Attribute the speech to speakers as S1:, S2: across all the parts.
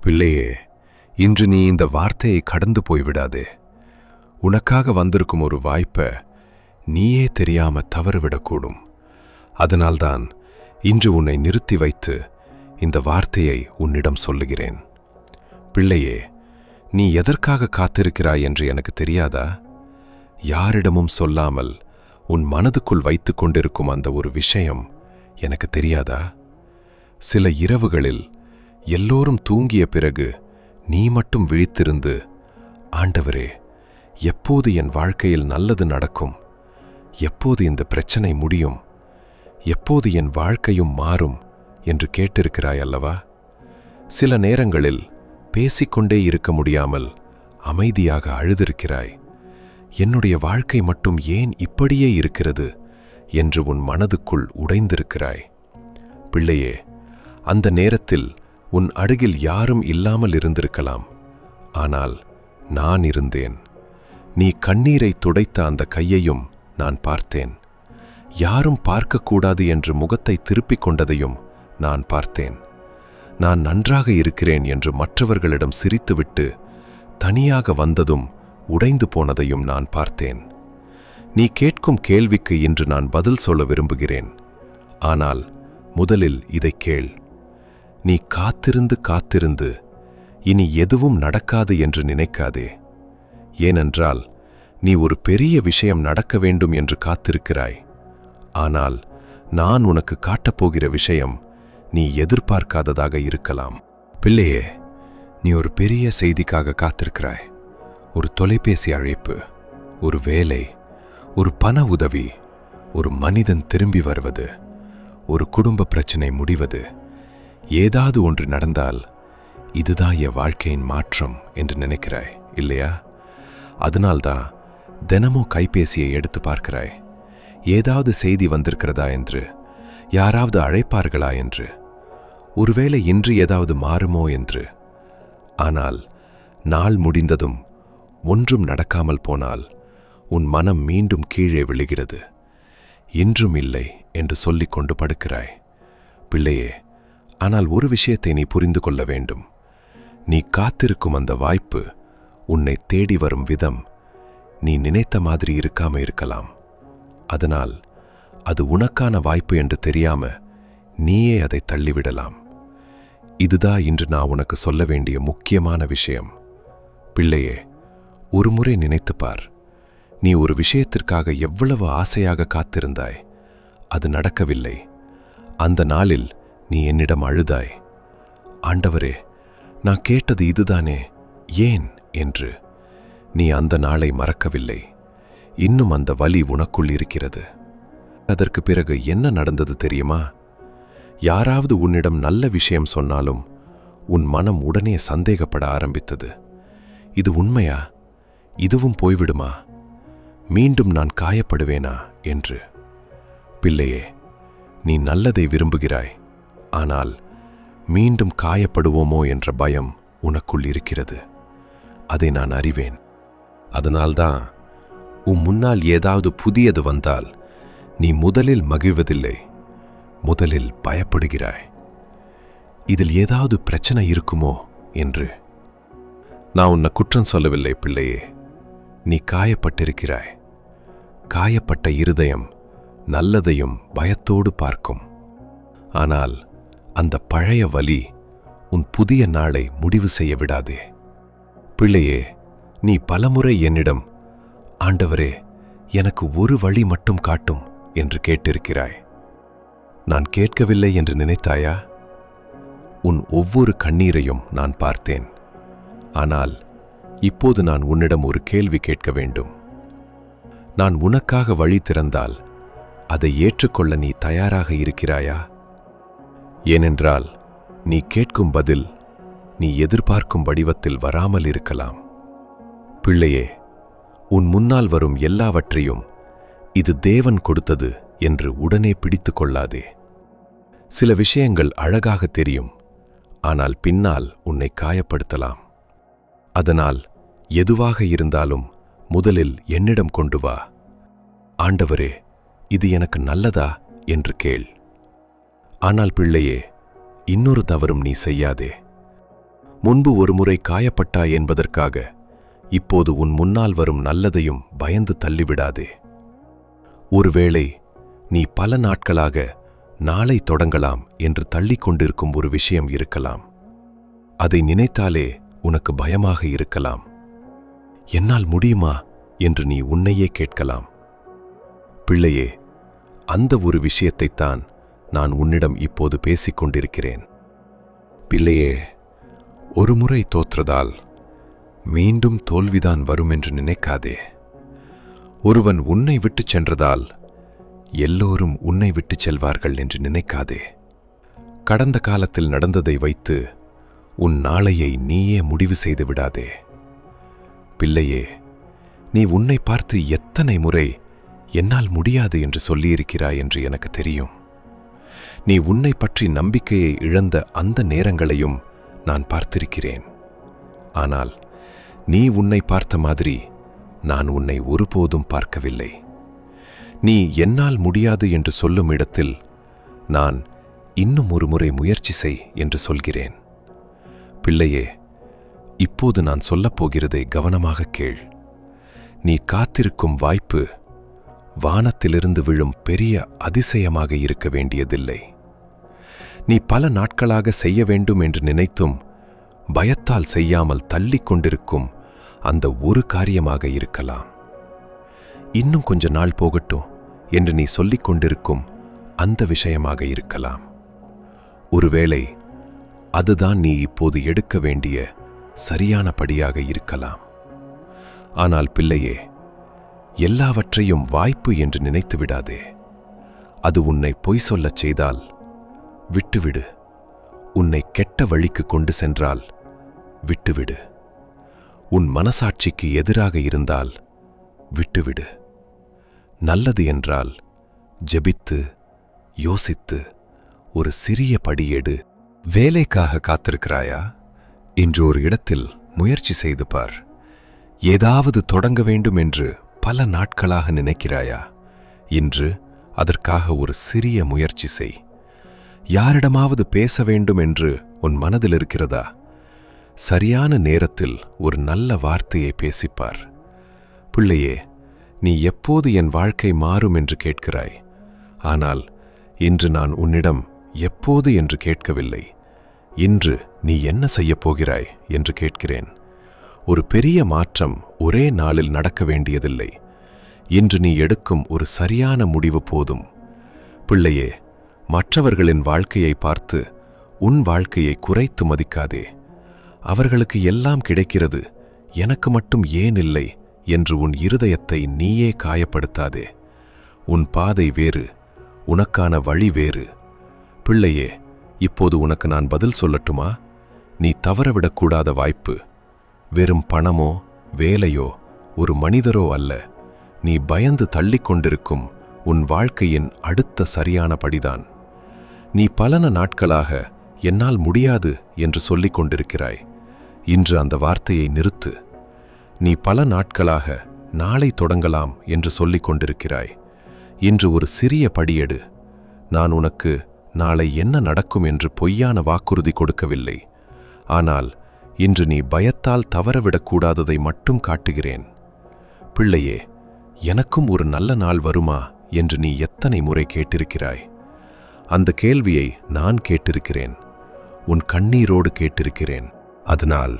S1: பிள்ளையே, இன்று நீ இந்த வார்த்தையை கடந்து போய்விடாதே. உனக்காக வந்திருக்கும் ஒரு வாய்ப்பை நீயே தெரியாம தவறுவிடக்கூடும். அதனால்தான் இன்று உன்னை நிறுத்தி வைத்து இந்த வார்த்தையை உன்னிடம் சொல்லுகிறேன். பிள்ளையே, நீ எதற்காக காத்திருக்கிறாய் என்று எனக்கு தெரியாதா? யாரிடமும் சொல்லாமல் உன் மனதுக்குள் வைத்து கொண்டிருக்கும் அந்த ஒரு விஷயம் எனக்கு தெரியாதா? சில இரவுகளில் எல்லோரும் தூங்கிய பிறகு நீ மட்டும் விழித்திருந்து, ஆண்டவரே, எப்போது என் வாழ்க்கையில் நல்லது நடக்கும், எப்போது இந்த பிரச்சனை முடியும், எப்போது என் வாழ்க்கையும் மாறும் என்று கேட்டிருக்கிறாய் அல்லவா? சில நேரங்களில் பேசிக்கொண்டே இருக்க முடியாமல் அமைதியாக அழுதிருக்கிறாய். என்னுடைய வாழ்க்கை மட்டும் ஏன் இப்படியே இருக்கிறது என்று உன் மனதுக்குள் உடைந்திருக்கிறாய். பிள்ளையே, அந்த நேரத்தில் உன் அருகில் யாரும் இல்லாமல் இருந்திருக்கலாம். ஆனால் நான் இருந்தேன். நீ கண்ணீரை துடைத்த அந்த கையையும் நான் பார்த்தேன். யாரும் பார்க்கக்கூடாது என்று முகத்தை திருப்பிக் கொண்டதையும் நான் பார்த்தேன். நான் நன்றாக இருக்கிறேன் என்று மற்றவர்களிடம் சிரித்துவிட்டு தனியாக வந்ததும் உடைந்து போனதையும் நான் பார்த்தேன். நீ கேட்கும் கேள்விக்கு இன்று நான் பதில் சொல்ல விரும்புகிறேன். ஆனால் முதலில் இதை கேள். நீ காத்திருந்து காத்திருந்து இனி எதுவும் நடக்காது என்று நினைக்காதே. ஏனென்றால் நீ ஒரு பெரிய விஷயம் நடக்க வேண்டும் என்று காத்திருக்கிறாய். ஆனால் நான் உனக்கு காட்டப்போகிற விஷயம் நீ எதிர்பார்க்காததாக இருக்கலாம். பிள்ளையே, நீ ஒரு பெரிய செய்திக்காக காத்திருக்கிறாய். ஒரு தொலைபேசி அழைப்பு, ஒரு வேலை, ஒரு பண உதவி, ஒரு மனிதன் திரும்பி வருவது, ஒரு குடும்ப பிரச்சனை முடிவது. ஏதாவது ஒன்று நடந்தால் இதுதான் என் வாழ்க்கையின் மாற்றம் என்று நினைக்கிறாய் இல்லையா? அதனால்தான் தினமும் கைபேசியை எடுத்து பார்க்கிறாய். ஏதாவது செய்தி வந்திருக்கிறதா என்று, யாராவது அழைப்பார்களா என்று, ஒருவேளை இன்று ஏதாவது மாறுமோ என்று. ஆனால் நாள் முடிந்ததும் ஒன்றும் நடக்காமல் போனால் உன் மனம் மீண்டும் கீழே விழுகிறது. இன்றும் இல்லை என்று சொல்லிக் கொண்டு படுக்கிறாய். பிள்ளையே, ஆனால் ஒரு விஷயத்தை நீ புரிந்து கொள்ள வேண்டும். நீ காத்திருக்கும் அந்த வாய்ப்பு உன்னை தேடி வரும் விதம் நீ நினைத்த மாதிரி இருக்காம இருக்கலாம். அதனால் அது உனக்கான வாய்ப்பு என்று தெரியாம நீயே அதை தள்ளிவிடலாம். இதுதான் இன்று நான் உனக்கு சொல்ல வேண்டிய முக்கியமான விஷயம். பிள்ளையே, ஒருமுறை நினைத்துப்பார். நீ ஒரு விஷயத்திற்காக எவ்வளவு ஆசையாக காத்திருந்தாய். அது நடக்கவில்லை. அந்த நாளில் நீ என்னிடம் அழுதாய். ஆண்டவரே, நான் கேட்டது இதுதானே, ஏன் என்று. நீ அந்த நாளை மறக்கவில்லை. இன்னும் அந்த வலி உனக்குள் இருக்கிறது. அதற்கு பிறகு என்ன நடந்தது தெரியுமா? யாராவது உன்னிடம் நல்ல விஷயம் சொன்னாலும் உன் மனம் உடனே சந்தேகப்பட ஆரம்பித்தது. இது உண்மையா? இதுவும் போய்விடுமா? மீண்டும் நான் காயப்படுவேனா என்று. பிள்ளையே, நீ நல்லதை விரும்புகிறாய். ஆனால் மீண்டும் காயப்படுவோமோ என்ற பயம் உனக்குள் இருக்கிறது. அதை நான் அறிவேன். அதனால்தான் உன் முன்னால் ஏதாவது புதியது வந்தால் நீ முதலில் மகிழ்வதில்லை, முதலில் பயப்படுகிறாய். இதில் ஏதாவது பிரச்சனை இருக்குமோ என்று. நான் உன்னை குற்றம் சொல்லவில்லை பிள்ளையே. நீ காயப்பட்டிருக்கிறாய். காயப்பட்ட இருதயம் நல்லதையும் பயத்தோடு பார்க்கும். ஆனால் அந்த பழைய வலி உன் புதிய நாளை முடிவு செய்ய விடாதே. பிள்ளையே, நீ பலமுறை என்னிடம், ஆண்டவரே, எனக்கு ஒரு வழி மட்டும் காட்டும் என்று கேட்டிருக்கிறாய். நான் கேட்கவில்லை என்று நினைத்தாயா? உன் ஒவ்வொரு கண்ணீரையும் நான் பார்த்தேன். ஆனால் இப்போது நான் உன்னிடம் ஒரு கேள்வி கேட்க வேண்டும். நான் உனக்காக வழி திறந்தால் அதை ஏற்றுக்கொள்ள நீ தயாராக இருக்கிறாயா? ஏனென்றால் நீ கேட்கும் பதில் நீ எதிர்பார்க்கும் வடிவத்தில் வராமல் இருக்கலாம். பிள்ளையே, உன் முன்னால் வரும் எல்லாவற்றையும் இது தேவன் கொடுத்தது என்று உடனே பிடித்து கொள்ளாதே. சில விஷயங்கள் அழகாக தெரியும், ஆனால் பின்னால் உன்னை காயப்படுத்தலாம். அதனால் எதுவாக இருந்தாலும் முதலில் என்னிடம் கொண்டு வா. ஆண்டவரே, இது எனக்கு நல்லதா என்று கேள். ஆனால் பிள்ளையே, இன்னொரு தவறும் நீ செய்யாதே. முன்பு ஒருமுறை காயப்பட்டாய் என்பதற்காக இப்போது உன் முன்னால் வரும் நல்லதையும் பயந்து தள்ளிவிடாதே. ஒருவேளை நீ பல நாட்களாக நாளை தொடங்கலாம் என்று தள்ளிக்கொண்டிருக்கும் ஒரு விஷயம் இருக்கலாம். அதை நினைத்தாலே உனக்கு பயமாக இருக்கலாம். என்னால் முடியுமா என்று நீ உன்னையே கேட்கலாம். பிள்ளையே, அந்த ஒரு விஷயத்தைத்தான் நான் உன்னிடம் இப்போது பேசிக் கொண்டிருக்கிறேன். பிள்ளையே, ஒருமுறை தோற்றதால் மீண்டும் தோல்விதான் வரும் என்று நினைக்காதே. ஒருவன் உன்னை விட்டுச் சென்றதால் எல்லோரும் உன்னை விட்டுச் செல்வார்கள் என்று நினைக்காதே. கடந்த காலத்தில் நடந்ததை வைத்து உன் நாளையை நீயே முடிவு செய்து விடாதே. பிள்ளையே, நீ உன்னை பார்த்து எத்தனை முறை என்னால் முடியாது என்று சொல்லியிருக்கிறாய் என்று எனக்கு தெரியும். நீ உன்னை பற்றி நம்பிக்கையை இழந்த அந்த நேரங்களையும் நான் பார்த்திருக்கிறேன். ஆனால் நீ உன்னை பார்த்த மாதிரி நான் உன்னை ஒருபோதும் பார்க்கவில்லை. நீ என்னால் முடியாது என்று சொல்லும் இடத்தில் நான் இன்னும் ஒரு முறை முயற்சி செய் என்று சொல்கிறேன். பிள்ளையே, இப்போது நான் சொல்லப்போகிறதை கவனமாக கேள். நீ காத்திருக்கும் வாய்ப்பு வானத்திலிருந்து விழும் பெரிய அதிசயமாக இருக்க வேண்டியதில்லை. நீ பல நாட்களாக செய்ய வேண்டும் என்று நினைத்தும் பயத்தால் செய்யாமல் தள்ளிக் கொண்டிருக்கும் அந்த ஒரு காரியமாக இருக்கலாம். இன்னும் கொஞ்ச நாள் போகட்டும் என்று நீ சொல்லிக் கொண்டிருக்கும் அந்த விஷயமாக இருக்கலாம். ஒருவேளை அதுதான் நீ இப்போது எடுக்க வேண்டிய சரியான படியாக இருக்கலாம். ஆனால் பிள்ளையே, எல்லாவற்றையும் வாய்ப்பு என்று நினைத்து விடாதே. அது உன்னை பொய் சொல்லச் செய்தால் விட்டுவிடு. உன்னை கெட்ட வழிக்கு கொண்டு சென்றால் விட்டுவிடு. உன் மனசாட்சிக்கு எதிராக இருந்தால் விட்டுவிடு. நல்லது என்றால் ஜெபித்து யோசித்து ஒரு சிறிய படியெடு. வேலைக்காக காத்திருக்கிறாயா? இன்று ஒரு இடத்தில் முயற்சி செய்து பார். ஏதாவது தொடங்க வேண்டும் என்று பல நாட்களாக நினைக்கிறாயா? இன்று அதற்காக ஒரு சிறிய முயற்சி செய். யாரிடமாவது பேச வேண்டும் என்று உன் மனதில் இருக்கிறதா? சரியான நேரத்தில் ஒரு நல்ல வார்த்தையை பேசிப்பார். பிள்ளையே, நீ எப்போது என் வாழ்க்கை மாறும் என்று கேட்கிறாய். ஆனால் இன்று நான் உன்னிடம் எப்போது என்று கேட்கவில்லை. இன்று நீ என்ன செய்யப் போகிறாய் என்று கேட்கிறேன். ஒரு பெரிய மாற்றம் ஒரே நாளில் நடக்க வேண்டியதில்லை. இன்று நீ எடுக்கும் ஒரு சரியான முடிவு போதும். பிள்ளையே, மற்றவர்களின் வாழ்க்கையை பார்த்து உன் வாழ்க்கையை குறைத்து மதிக்காதே. அவர்களுக்கு எல்லாம் கிடைக்கிறது, எனக்கு மட்டும் ஏன் இல்லை என்று உன் இருதயத்தை நீயே காயப்படுத்தாதே. உன் பாதை வேறு, உனக்கான வழி வேறு. பிள்ளையே, இப்போது உனக்கு நான் பதில் சொல்லட்டுமா? நீ தவறவிடக்கூடாத வாய்ப்பு வெறும் பணமோ வேலையோ ஒரு மனிதரோ அல்ல. நீ பயந்து தள்ளிக்கொண்டிருக்கும் உன் வாழ்க்கையின் அடுத்த சரியான படிதான். நீ பல நாட்களாக என்னால் முடியாது என்று சொல்லிக் கொண்டிருக்கிறாய். இன்று அந்த வார்த்தையை நிறுத்து. நீ பல நாட்களாக நாளை தொடங்கலாம் என்று சொல்லிக் கொண்டிருக்கிறாய். இன்று ஒரு சிறிய படியெடு. நான் உனக்கு நாளை என்ன நடக்கும் என்று பொய்யான வாக்குறுதி கொடுக்கவில்லை. ஆனால் இன்று நீ பயத்தால் தவறவிடக்கூடாததை மட்டும் காட்டுகிறேன். பிள்ளையே, எனக்கும் ஒரு நல்ல நாள் வருமா என்று நீ எத்தனை முறை கேட்டிருக்கிறாய்? அந்த கேள்வியை நான் கேட்டிருக்கிறேன். உன் கண்ணீரோடு கேட்டிருக்கிறேன். அதனால்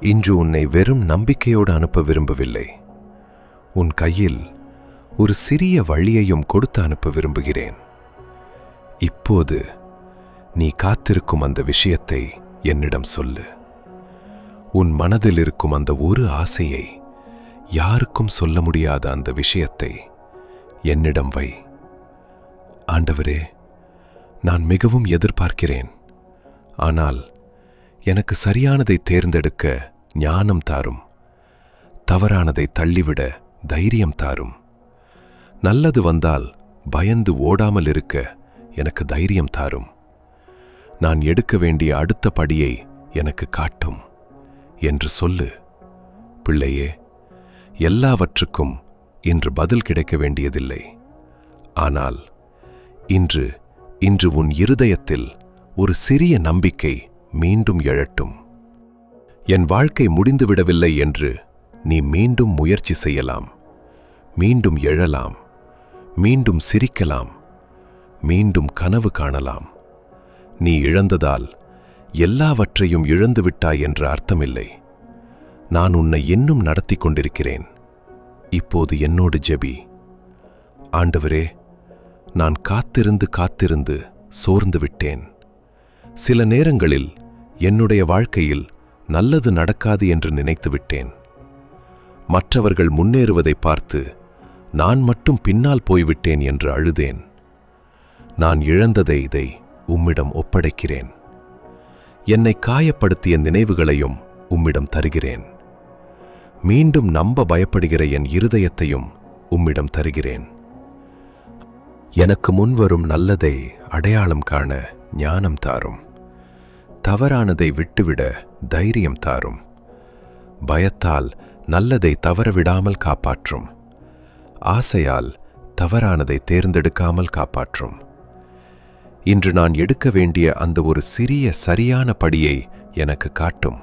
S1: இன்று உன்னை வெறும் நம்பிக்கையோடு அனுப்ப விரும்பவில்லை. உன் கையில் ஒரு சிறிய வழியையும் கொடுத்து அனுப்ப விரும்புகிறேன். இப்போது நீ காத்திருக்கும் அந்த விஷயத்தை என்னிடம் சொல்லு. உன் மனதில் இருக்கும் அந்த ஒரு ஆசையை, யாருக்கும் சொல்ல முடியாத அந்த விஷயத்தை என்னிடம் வை. ஆண்டவரே, நான் மிகவும் எதிர்பார்க்கிறேன். ஆனால் எனக்கு சரியானதை தேர்ந்தெடுக்க ஞானம் தாரும். தவறானதை தள்ளிவிட தைரியம் தாரும். நல்லது வந்தால் பயந்து ஓடாமல் இருக்க எனக்கு தைரியம் தாரும். நான் எடுக்க வேண்டிய அடுத்த படியை எனக்கு காட்டும் என்று சொல்லு. பிள்ளையே, எல்லாவற்றுக்கும் இன்று பதில் கிடைக்க வேண்டியதில்லை. ஆனால் இன்று உன் இருதயத்தில் ஒரு சிறிய நம்பிக்கை மீண்டும் எழட்டும். என் வாழ்க்கை முடிந்துவிடவில்லை என்று நீ மீண்டும் முயற்சி செய்யலாம், மீண்டும் எழலாம், மீண்டும் சிரிக்கலாம், மீண்டும் கனவு காணலாம். நீ இழந்ததால் எல்லாவற்றையும் இழந்துவிட்டாய் என்ற அர்த்தமில்லை. நான் உன்னை இன்னும் நடத்தி கொண்டிருக்கிறேன். இப்போது என்னோடு ஜெபி. ஆண்டவரே, நான் காத்திருந்து காத்திருந்து சோர்ந்து விட்டேன். சில நேரங்களில் என்னுடைய வாழ்க்கையில் நல்லது நடக்காது என்று நினைத்து விட்டேன். மற்றவர்கள் முன்னேறுவதை பார்த்து நான் மட்டும் பின்னால் போய்விட்டேன் என்று அழுதேன். நான் இழந்ததை இதை உம்மிடம் ஒப்படைக்கிறேன். என்னை காயப்படுத்திய நினைவுகளையும் உம்மிடம் தருகிறேன். மீண்டும் நம்ப பயப்படுகிற என் இருதயத்தையும் உம்மிடம் தருகிறேன். எனக்கு முன்வரும் நல்லதை அடையாளம் காண ஞானம் தாரும். தவறானதை விட்டுவிட தைரியம் தாரும். பயத்தால் நல்லதை தவறவிடாமல் காப்பாற்றும். ஆசையால் தவறானதை தேர்ந்தெடுக்காமல் காப்பாற்றும். இன்று நான் எடுக்க வேண்டிய அந்த ஒரு சிறிய சரியான படியை எனக்கு காட்டும்.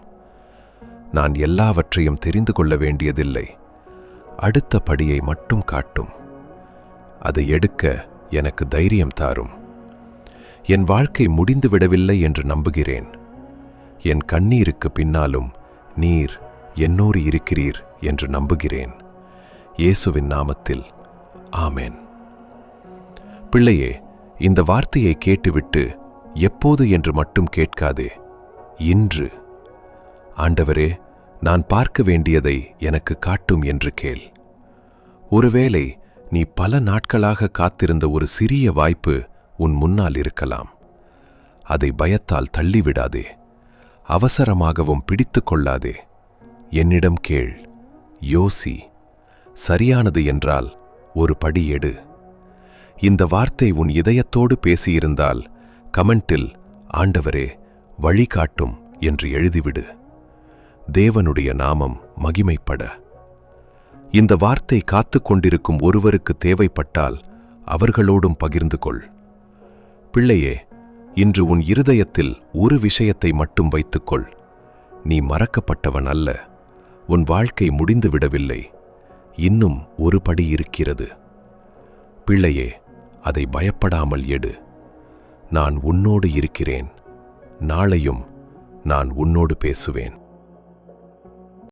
S1: நான் எல்லாவற்றையும் தெரிந்து கொள்ள வேண்டியதில்லை. அடுத்த படியை மட்டும் காட்டும். அதை எடுக்க எனக்கு தைரியம் தாரும். என் வாழ்க்கை முடிந்துவிடவில்லை என்று நம்புகிறேன். என் கண்ணீருக்கு பின்னாலும் நீர் என்னோடு இருக்கிறீர் என்று நம்புகிறேன். இயேசுவின் நாமத்தில் ஆமென். பிள்ளையே, இந்த வார்த்தையை கேட்டுவிட்டு எப்போது என்று மட்டும் கேட்காதே, இன்று. ஆண்டவரே, நான் பார்க்க வேண்டியதை எனக்கு காட்டும் என்று கேள். ஒருவேளை நீ பல நாட்களாக காத்திருந்த ஒரு சிறிய வாய்ப்பு உன் முன்னால் இருக்கலாம். அதை பயத்தால் தள்ளிவிடாதே. அவசரமாகவும் பிடித்து கொள்ளாதே. என்னிடம் கேள், யோசி. சரியானது என்றால் ஒரு படி எடு. இந்த வார்த்தை உன் இதயத்தோடு பேசியிருந்தால் கமெண்டில் ஆண்டவரே வழிகாட்டும் என்று எழுதிவிடு. தேவனுடைய நாமம் மகிமைப்பட. இந்த வார்த்தை காத்து கொண்டிருக்கும் ஒருவருக்கு தேவைப்பட்டால் அவர்களோடும் பகிர்ந்து கொள். பிள்ளையே, இன்று உன் இருதயத்தில் ஒரு விஷயத்தை மட்டும் வைத்துக்கொள். நீ மறக்கப்பட்டவன் அல்ல. உன் வாழ்க்கை முடிந்துவிடவில்லை. இன்னும் ஒரு படி இருக்கிறது. பிள்ளையே, அதை பயப்படாமல் எடு. நான் உன்னோடு இருக்கிறேன். நாளையும் நான் உன்னோடு பேசுவேன்.